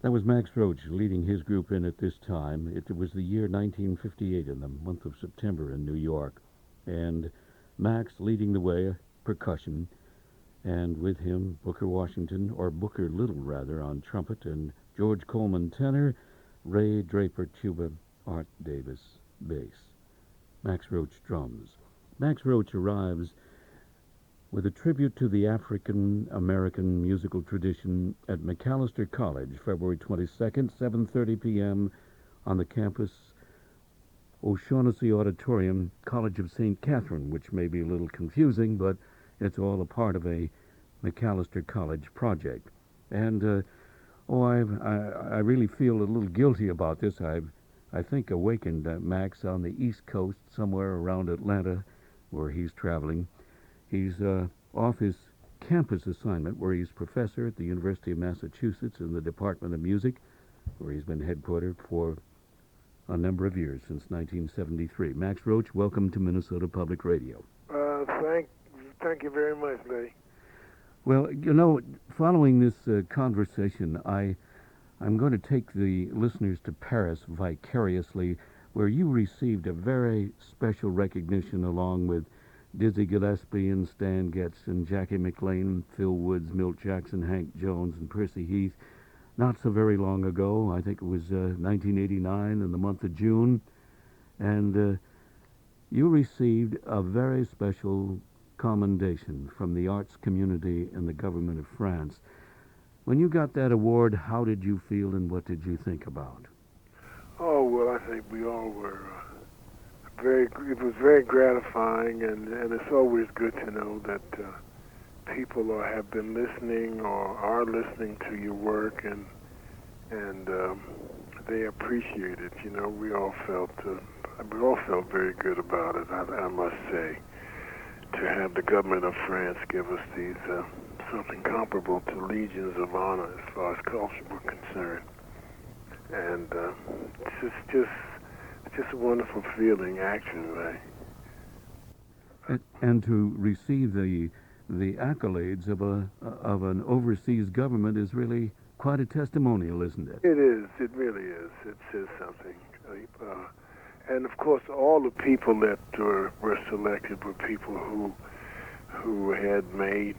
That was Max Roach leading his group in at this time. It was the year 1958 in the month of September in New York. And Max leading the way, percussion, and with him Booker Washington, or Booker Little rather, on trumpet, and George Coleman tenor, Ray Draper tuba, Art Davis bass. Max Roach drums. Max Roach arrives with a tribute to the African American musical tradition at Macalester College, February 22nd, 7:30 p.m. on the campus O'Shaughnessy Auditorium, College of St. Catherine, which may be a little confusing, but it's all a part of a Macalester College project. And I really feel a little guilty about this. I think awakened Max on the East Coast, somewhere around Atlanta, where he's traveling. He's off his campus assignment, where he's professor at the University of Massachusetts in the Department of Music, where he's been headquartered for a number of years, since 1973. Max Roach, welcome to Minnesota Public Radio. Thank you very much, Leigh. Well, following this conversation, I'm going to take the listeners to Paris vicariously, where you received a very special recognition along with Dizzy Gillespie and Stan Getz and Jackie McLean, Phil Woods, Milt Jackson, Hank Jones, and Percy Heath. Not so very long ago, I think it was 1989 in the month of June, and you received a very special commendation from the arts community and the government of France. When you got that award, how did you feel and what did you think about? Oh, well, I think we all were it was very gratifying, and it's always good to know that people have been listening or are listening to your work, and they appreciate it. We all felt very good about it. I must say, to have the government of France give us these something comparable to legions of honor as far as culture were concerned, and it's just a wonderful feeling, actually. And to receive the accolades of an overseas government is really quite a testimonial, isn't it? It is. It really is. It says something. And of course, all the people that were selected were people who had made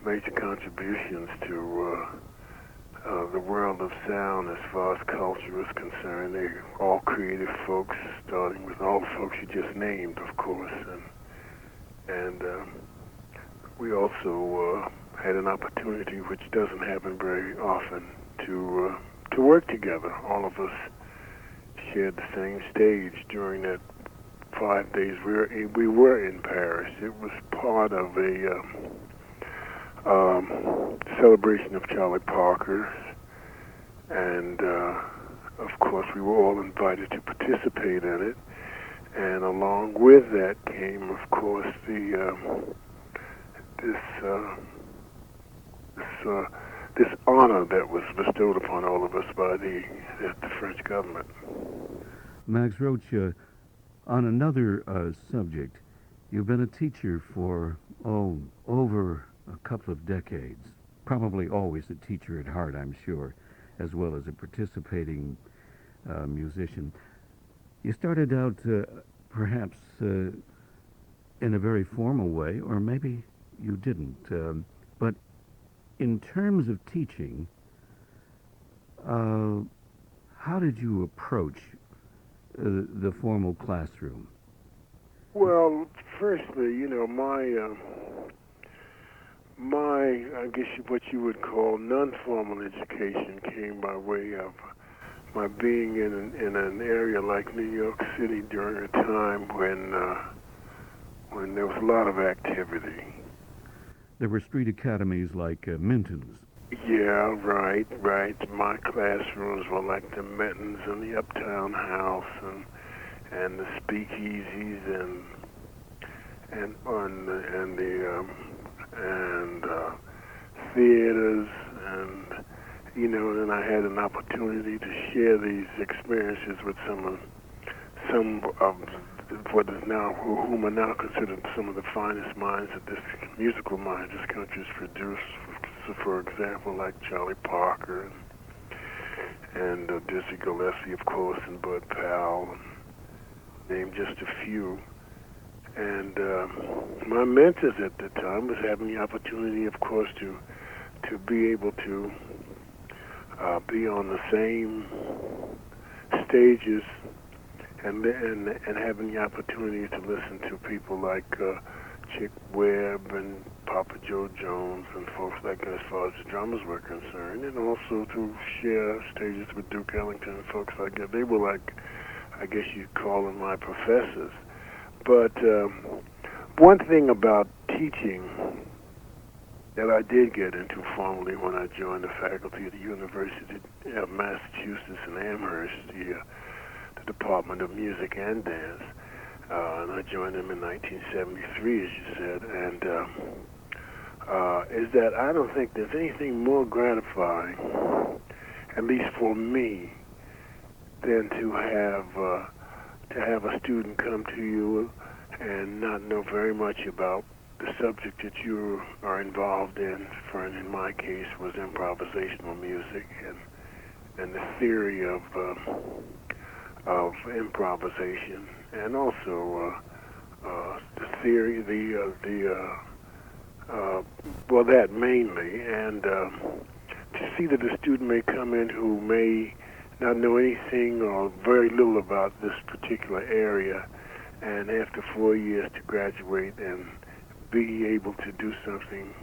major contributions to the world of sound as far as culture is concerned. They're all creative folks, starting with all the folks you just named, of course, and we also had an opportunity, which doesn't happen very often, to work together. All of us shared the same stage during that 5 days we were in Paris. It was part of a celebration of Charlie Parker, and of course we were all invited to participate in it. And along with that came, of course, this honor that was bestowed upon all of us by the French government. Max Roach, on another subject, you've been a teacher for, over a couple of decades. Probably always a teacher at heart, I'm sure, as well as a participating musician. You started out perhaps in a very formal way, or maybe you didn't. But in terms of teaching, how did you approach the formal classroom? Well, firstly, my I guess what you would call non-formal education came by way of my being in an area like New York City during a time when there was a lot of activity. There were street academies like Minton's. Yeah, right. My classrooms were like the Minton's and the Uptown House and the speakeasies and theaters, and then I had an opportunity to share these experiences with some of what is now, whom are now considered some of the finest minds that musical minds this country has produced, for example, like Charlie Parker and Dizzy Gillespie, of course, and Bud Powell, name just a few. And my mentors at the time was having the opportunity, of course, to be able to be on the same stages and having the opportunity to listen to people like Chick Webb and Papa Joe Jones and folks like that as far as the drummers were concerned, and also to share stages with Duke Ellington and folks like that. They were like, I guess you'd call them my professors. But one thing about teaching that I did get into formally when I joined the faculty at the University of Massachusetts in Amherst, the Department of Music and Dance, and I joined them in 1973, as you said, and is that I don't think there's anything more gratifying, at least for me, than to have a student come to you and not know very much about the subject that you are involved in. For in my case, was improvisational music and the theory of improvisation, and also the theory, well, that mainly, and to see that a student may come in who may not know anything or very little about this particular area, and after 4 years to graduate and be able to do something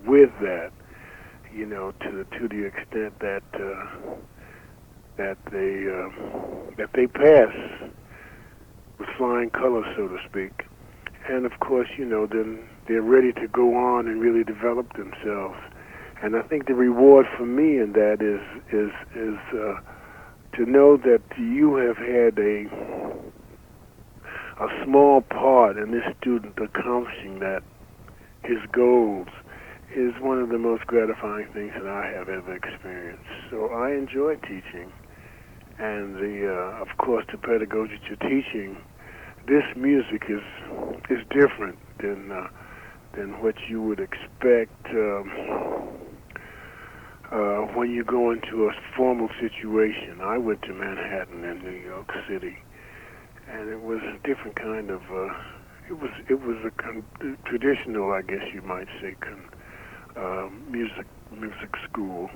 with that, you know, to the extent that they pass with flying colors, so to speak, and of course, you know, then they're ready to go on and really develop themselves. And I think the reward for me in that is to know that you have had a small part in this student accomplishing that, his goals, is one of the most gratifying things that I have ever experienced. So I enjoy teaching, and of course, the pedagogy to teaching this music is different than what you would expect when you go into a formal situation. I went to Manhattan and New York City, and it was a different kind of it was a traditional, I guess you might say, music school.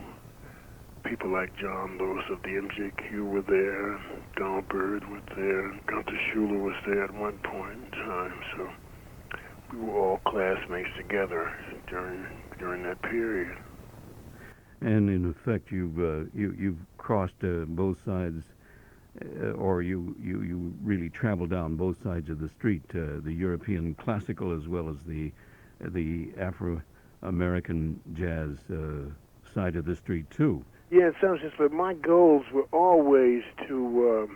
People like John Lewis of the MJQ were there, Donald Byrd was there, Gunther Schuller was there at one point in time. So we were all classmates together during that period. And in effect, you've crossed both sides, or you really traveled down both sides of the street, the European classical as well as the Afro-American jazz side of the street too. Yeah, in some sense, but my goals were always to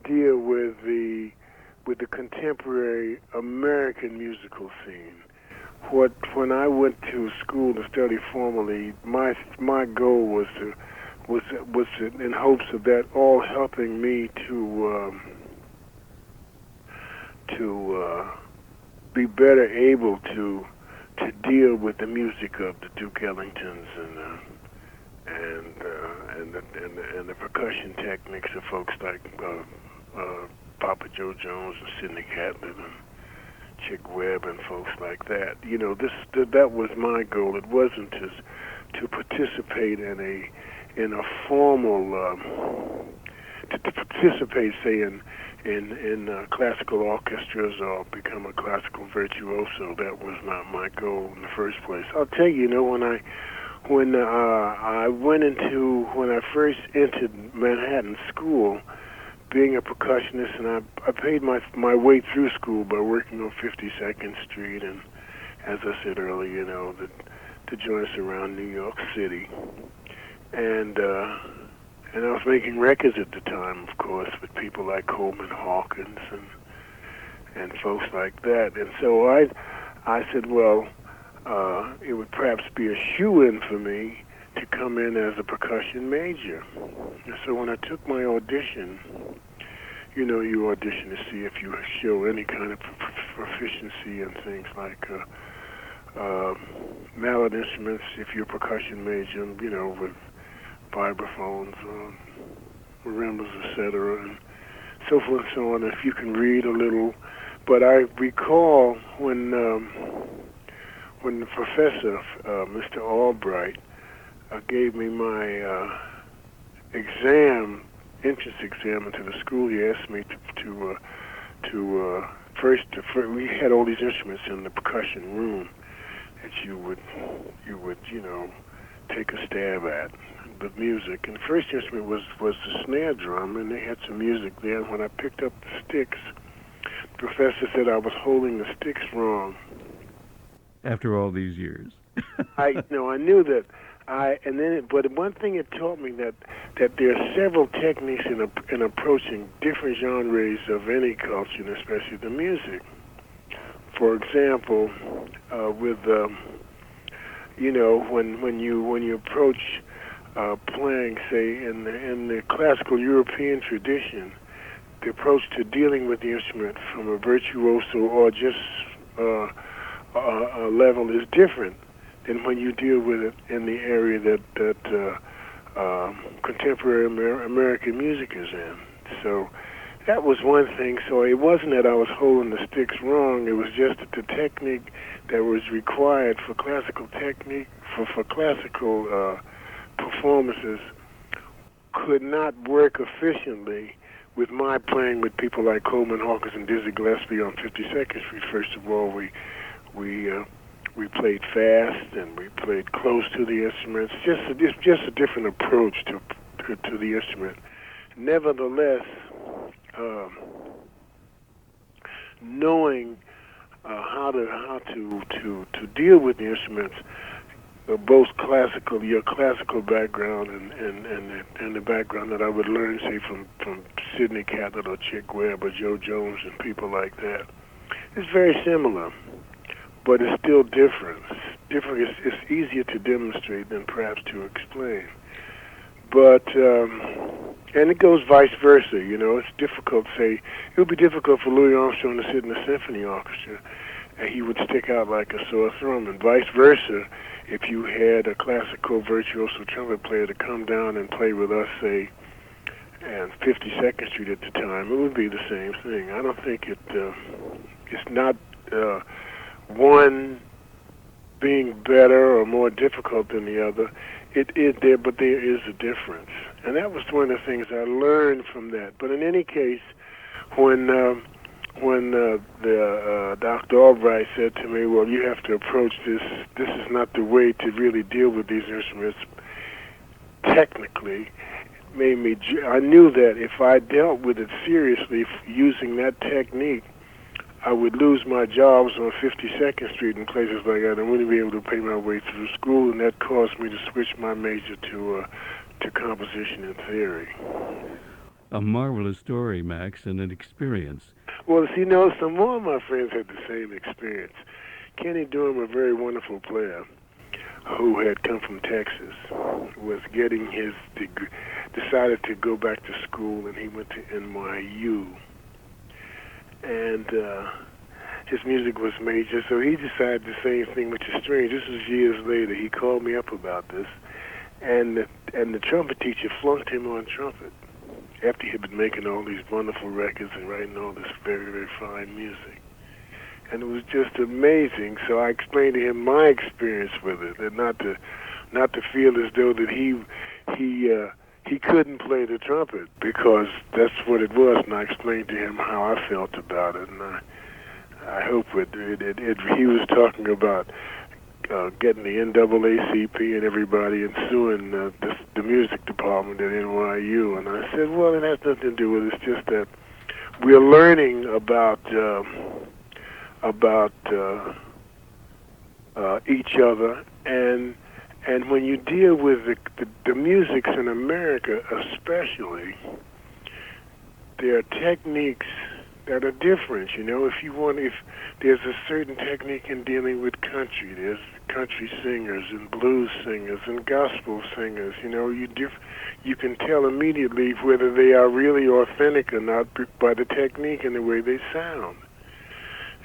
deal with the contemporary American musical scene. When I went to school to study formally, my goal was in hopes of that all helping me to be better able to deal with the music of the Duke Ellingtons and the percussion techniques of folks like Papa Joe Jones and Sidney Catlin and Chick Webb and folks like that. You know, that was my goal. It wasn't to participate in a formal to participate, say, in classical orchestras or become a classical virtuoso. That was not my goal in the first place. I'll tell you, you know, when I first entered Manhattan school, being a percussionist, and I paid my way through school by working on 52nd Street, and as I said earlier, you know, the joints around New York City, and I was making records at the time, of course, with people like Coleman Hawkins and folks like that, and so I said, well, it would perhaps be a shoe-in for me to come in as a percussion major. And so when I took my audition, you know, you audition to see if you show any kind of proficiency in things like uh, mallet instruments if you're a percussion major, with vibraphones, marimbas, etc., and so forth and so on. If you can read a little, but I recall when the professor, Mr. Albright, gave me my entrance exam into the school. He asked me to first. We had all these instruments in the percussion room that you would take a stab at the music. And the first instrument was the snare drum, and they had some music there. And when I picked up the sticks, the professor said I was holding the sticks wrong. After all these years. I knew that. But one thing it taught me that there are several techniques in approaching different genres of any culture, and especially the music. For example, with when you approach playing, say, in the classical European tradition, the approach to dealing with the instrument from a virtuoso or just a level is different than when you deal with it in the area that contemporary American music is in. So that was one thing. So it wasn't that I was holding the sticks wrong. It was just that the technique that was required for classical technique, for classical performances, could not work efficiently with my playing with people like Coleman Hawkins and Dizzy Gillespie on 52nd Street. First of all, we played fast and we played close to the instruments. It's just a different approach to the instrument. Nevertheless, knowing how to deal with the instruments, both your classical background and the background that I would learn, say, from Sidney Catlett or Chick Webb or Joe Jones and people like that, it's very similar, but it's still different. It's easier to demonstrate than perhaps to explain. But and it goes vice versa. It's difficult to say. It would be difficult for Louis Armstrong to sit in a symphony orchestra, and he would stick out like a sore thumb, and vice versa. If you had a classical virtuoso trumpet player to come down and play with us, say, and 52nd Street at the time, it would be the same thing. I don't think it's not one being better or more difficult than the other. But there is a difference, and that was one of the things I learned from that. But in any case, when Dr. Albright said to me, "Well, you have to approach this. This is not the way to really deal with these instruments technically," I knew that if I dealt with it seriously using that technique, I would lose my jobs on 52nd Street and places like that. I wouldn't be able to pay my way through school, and that caused me to switch my major to composition and theory. A marvelous story, Max, and an experience. Well, some more of my friends had the same experience. Kenny Durham, a very wonderful player who had come from Texas, was getting his degree, decided to go back to school, and he went to NYU. And his music was major, so he decided the same thing, which is strange. This was years later. He called me up about this, and the trumpet teacher flunked him on trumpet after he had been making all these wonderful records and writing all this very, very fine music. And it was just amazing. So I explained to him my experience with it, and not to feel as though that he couldn't play the trumpet, because that's what it was. And I explained to him how I felt about it, and I hope he was talking about getting the NAACP and everybody and suing the music department at NYU. And I said, well, it has nothing to do with it. It's just that we're learning about each other, and when you deal with the musics in America especially, there are techniques that are different. If there's a certain technique in dealing with country, there's country singers and blues singers and gospel singers. You can tell immediately whether they are really authentic or not by the technique and the way they sound.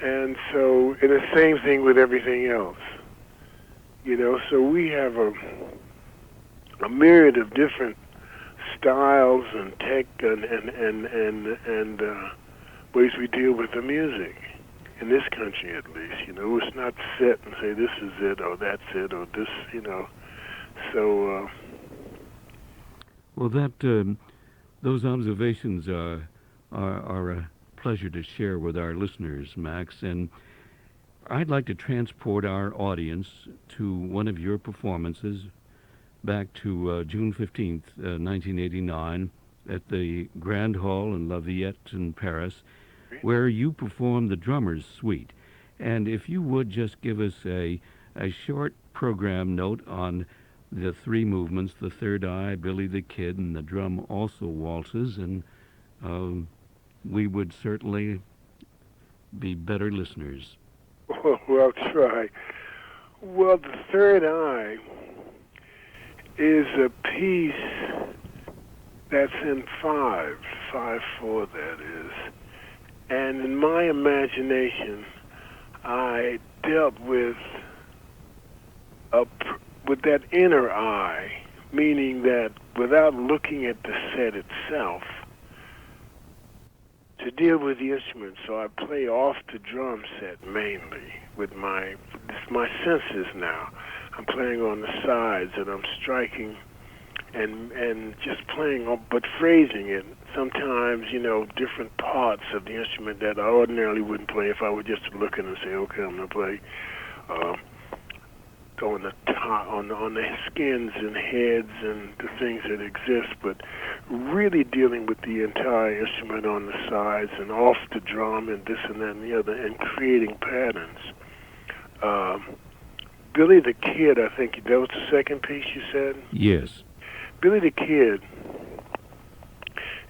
And so, it's the same thing with everything else. You know, so we have a myriad of different styles and tech and ways we deal with the music in this country, at least. You know, it's not set and say this is it or that's it or this. You know, so. Well, those observations are a pleasure to share with our listeners, Max. And I'd like to transport our audience to one of your performances back to June 15th, 1989, at the Grand Hall in La Villette in Paris, where you performed the Drummer's Suite. And if you would just give us a short program note on the three movements, the Third Eye, Billy the Kid, and the drum also waltzes, and we would certainly be better listeners. Well, try. Well, the Third Eye is a piece that's in 5/4 that is. And in my imagination, I dealt with that inner eye, meaning that without looking at the set itself, to deal with the instrument. So I play off the drum set mainly with my senses now. I'm playing on the sides and I'm striking and just playing, but phrasing it. Sometimes, you know, different parts of the instrument that I ordinarily wouldn't play if I were just looking and say, okay, I'm going to play on the top, on the skins and heads and the things that exist, but really dealing with the entire instrument on the sides and off the drum and this and that and the other and creating patterns. Billy the Kid, I think that was the second piece you said? Yes. Billy the Kid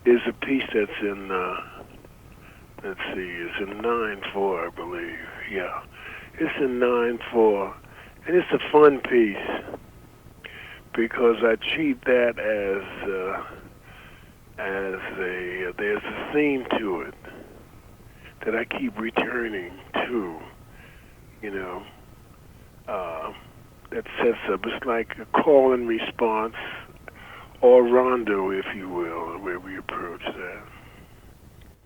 is a piece that's in, let's see, it's in 9/4, I believe. Yeah, it's in 9/4, and it's a fun piece because I treat that as there's a theme to it that I keep returning to, you know, that sets up. It's like a call and response, or rondo, if you will, the way we approach that.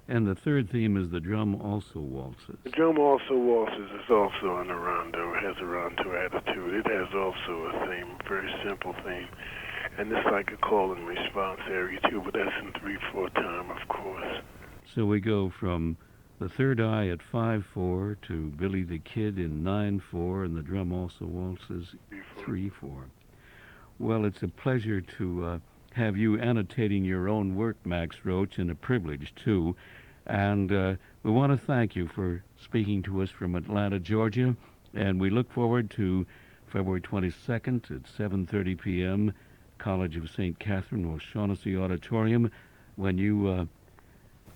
And the third theme is the drum also waltzes. The drum also waltzes is also on the rondo. It has a rondo attitude. It has also a theme, a very simple theme. And it's like a call and response area too, but that's in 3/4 time, of course. So we go from the Third Eye at 5/4 to Billy the Kid in 9/4, and the drum also waltzes 3/4. Well, it's a pleasure to have you annotating your own work, Max Roach, and a privilege, too. And we want to thank you for speaking to us from Atlanta, Georgia. And we look forward to February 22nd at 7:30 p.m., College of St. Catherine, O'Shaughnessy Auditorium, when you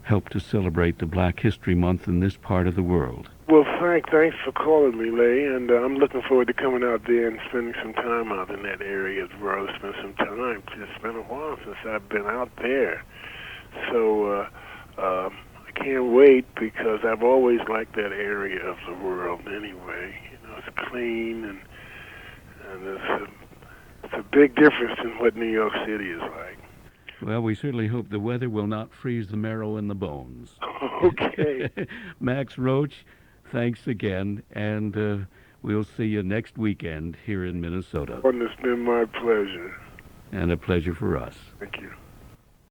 help to celebrate the Black History Month in this part of the world. Well, thanks for calling me, Leigh, and I'm looking forward to coming out there and spending some time out in that area as well. Spend some time. It's been a while since I've been out there, so I can't wait because I've always liked that area of the world. Anyway, you know, it's clean and it's a big difference in what New York City is like. Well, we certainly hope the weather will not freeze the marrow in the bones. Okay. Max Roach, thanks again, and we'll see you next weekend here in Minnesota. Well, it's been my pleasure. And a pleasure for us. Thank you.